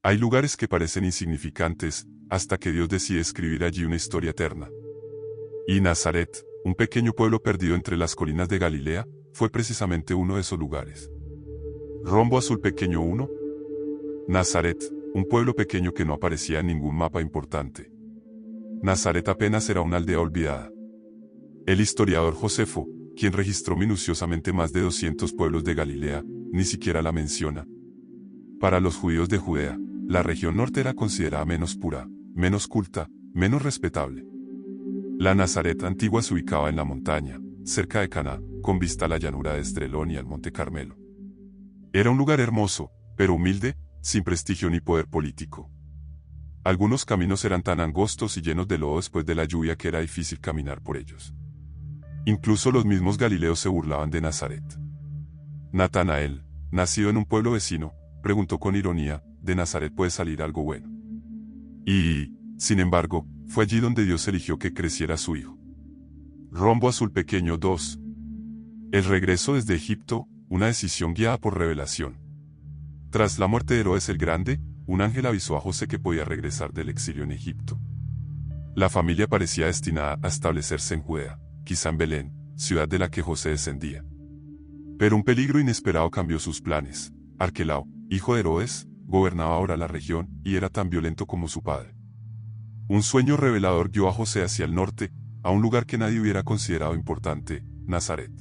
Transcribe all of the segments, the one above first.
Hay lugares que parecen insignificantes, hasta que Dios decide escribir allí una historia eterna. Y Nazaret, un pequeño pueblo perdido entre las colinas de Galilea, fue precisamente uno de esos lugares. Rombo Azul Pequeño 1. Nazaret, un pueblo pequeño que no aparecía en ningún mapa importante. Nazaret apenas era una aldea olvidada. El historiador Josefo, quien registró minuciosamente más de 200 pueblos de Galilea, ni siquiera la menciona. Para los judíos de Judea, la región norte era considerada menos pura, menos culta, menos respetable. La Nazaret antigua se ubicaba en la montaña, cerca de Caná, con vista a la llanura de Esdrelón y al monte Carmelo. Era un lugar hermoso, pero humilde, sin prestigio ni poder político. Algunos caminos eran tan angostos y llenos de lodo después de la lluvia que era difícil caminar por ellos. Incluso los mismos galileos se burlaban de Nazaret. Natanael, nacido en un pueblo vecino, preguntó con ironía, ¿de Nazaret puede salir algo bueno? Y, sin embargo, fue allí donde Dios eligió que creciera su hijo. Rombo Azul Pequeño 2. El regreso desde Egipto, una decisión guiada por revelación. Tras la muerte de Herodes el Grande, un ángel avisó a José que podía regresar del exilio en Egipto. La familia parecía destinada a establecerse en Judea, quizá en Belén, ciudad de la que José descendía. Pero un peligro inesperado cambió sus planes. Arquelao, hijo de Herodes, gobernaba ahora la región y era tan violento como su padre. Un sueño revelador guió a José hacia el norte, a un lugar que nadie hubiera considerado importante, Nazaret.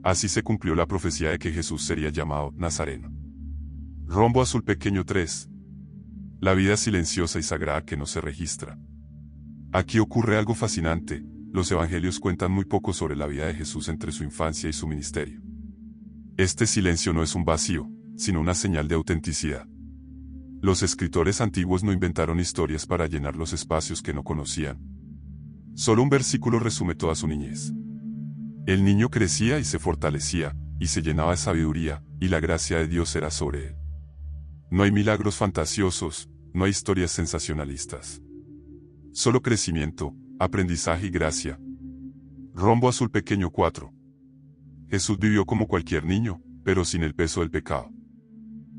Así se cumplió la profecía de que Jesús sería llamado Nazareno. Rombo Azul Pequeño 3. La vida silenciosa y sagrada que no se registra. Aquí ocurre algo fascinante. Los evangelios cuentan muy poco sobre la vida de Jesús entre su infancia y su ministerio. Este silencio no es un vacío, sino una señal de autenticidad. Los escritores antiguos no inventaron historias para llenar los espacios que no conocían. Solo un versículo resume toda su niñez. El niño crecía y se fortalecía, y se llenaba de sabiduría, y la gracia de Dios era sobre él. No hay milagros fantasiosos, no hay historias sensacionalistas. Solo crecimiento, aprendizaje y gracia. Rombo Azul Pequeño 4. Jesús vivió como cualquier niño, pero sin el peso del pecado.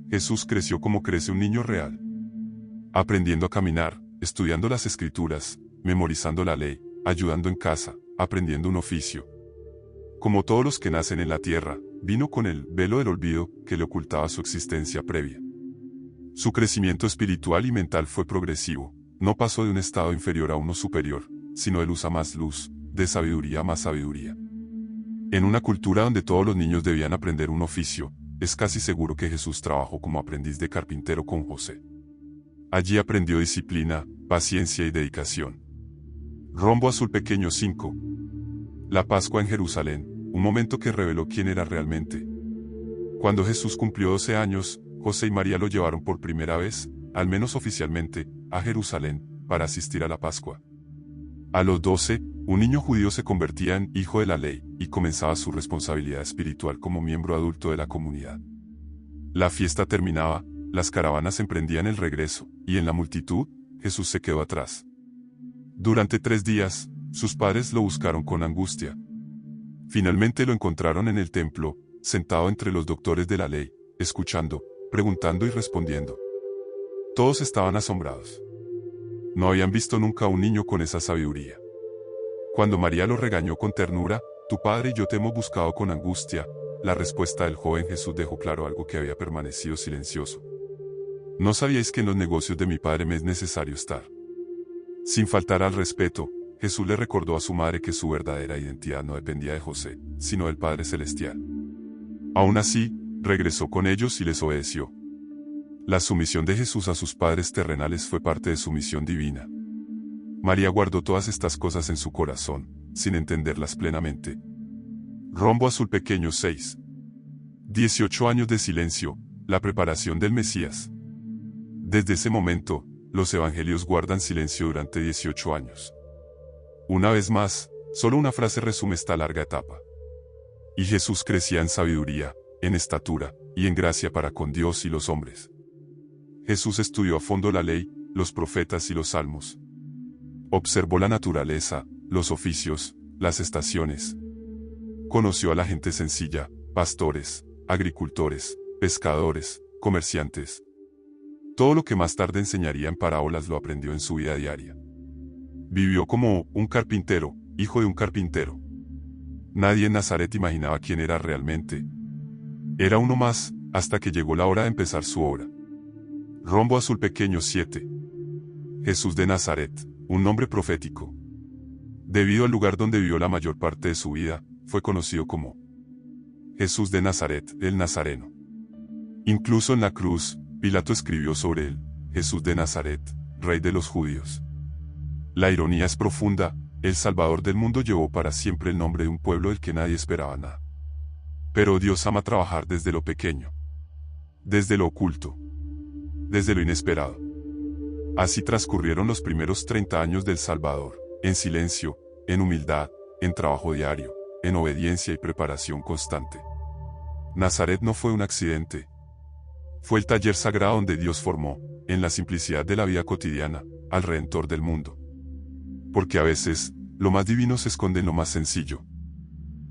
Jesús creció como crece un niño real. Aprendiendo a caminar, estudiando las escrituras, memorizando la ley, ayudando en casa, aprendiendo un oficio. Como todos los que nacen en la tierra, vino con el velo del olvido que le ocultaba su existencia previa. Su crecimiento espiritual y mental fue progresivo, no pasó de un estado inferior a uno superior, sino de luz a más luz, de sabiduría a más sabiduría. En una cultura donde todos los niños debían aprender un oficio, es casi seguro que Jesús trabajó como aprendiz de carpintero con José. Allí aprendió disciplina, paciencia y dedicación. Rombo Azul Pequeño 5. La Pascua en Jerusalén, un momento que reveló quién era realmente. Cuando Jesús cumplió 12 años, José y María lo llevaron por primera vez, al menos oficialmente, a Jerusalén, para asistir a la Pascua. A los 12, un niño judío se convertía en hijo de la ley, y comenzaba su responsabilidad espiritual como miembro adulto de la comunidad. La fiesta terminaba, las caravanas emprendían el regreso, y en la multitud, Jesús se quedó atrás. Durante 3 días, sus padres lo buscaron con angustia. Finalmente lo encontraron en el templo, sentado entre los doctores de la ley, escuchando, preguntando y respondiendo. Todos estaban asombrados. No habían visto nunca a un niño con esa sabiduría. Cuando María lo regañó con ternura, «Tu padre y yo te hemos buscado con angustia», la respuesta del joven Jesús dejó claro algo que había permanecido silencioso. «¿No sabíais que en los negocios de mi padre me es necesario estar?». Sin faltar al respeto, Jesús le recordó a su madre que su verdadera identidad no dependía de José, sino del Padre Celestial. Aún así, regresó con ellos y les obedeció. La sumisión de Jesús a sus padres terrenales fue parte de su misión divina. María guardó todas estas cosas en su corazón, sin entenderlas plenamente. Rombo Azul Pequeño 6. 18 años de silencio, la preparación del Mesías. Desde ese momento, los evangelios guardan silencio durante 18 años. Una vez más, solo una frase resume esta larga etapa. Y Jesús crecía en sabiduría, en estatura, y en gracia para con Dios y los hombres. Jesús estudió a fondo la ley, los profetas y los salmos. Observó la naturaleza, los oficios, las estaciones. Conoció a la gente sencilla, pastores, agricultores, pescadores, comerciantes. Todo lo que más tarde enseñaría en parábolas lo aprendió en su vida diaria. Vivió como un carpintero, hijo de un carpintero. Nadie en Nazaret imaginaba quién era realmente. Era uno más, hasta que llegó la hora de empezar su obra. Rombo Azul Pequeño 7. Jesús de Nazaret, un nombre profético. Debido al lugar donde vivió la mayor parte de su vida, fue conocido como Jesús de Nazaret, el Nazareno. Incluso en la cruz, Pilato escribió sobre él, Jesús de Nazaret, Rey de los Judíos. La ironía es profunda, el Salvador del mundo llevó para siempre el nombre de un pueblo del que nadie esperaba nada. Pero Dios ama trabajar desde lo pequeño, desde lo oculto, desde lo inesperado. Así transcurrieron los primeros 30 años del Salvador, en silencio, en humildad, en trabajo diario, en obediencia y preparación constante. Nazaret no fue un accidente. Fue el taller sagrado donde Dios formó, en la simplicidad de la vida cotidiana, al Redentor del mundo. Porque a veces, lo más divino se esconde en lo más sencillo.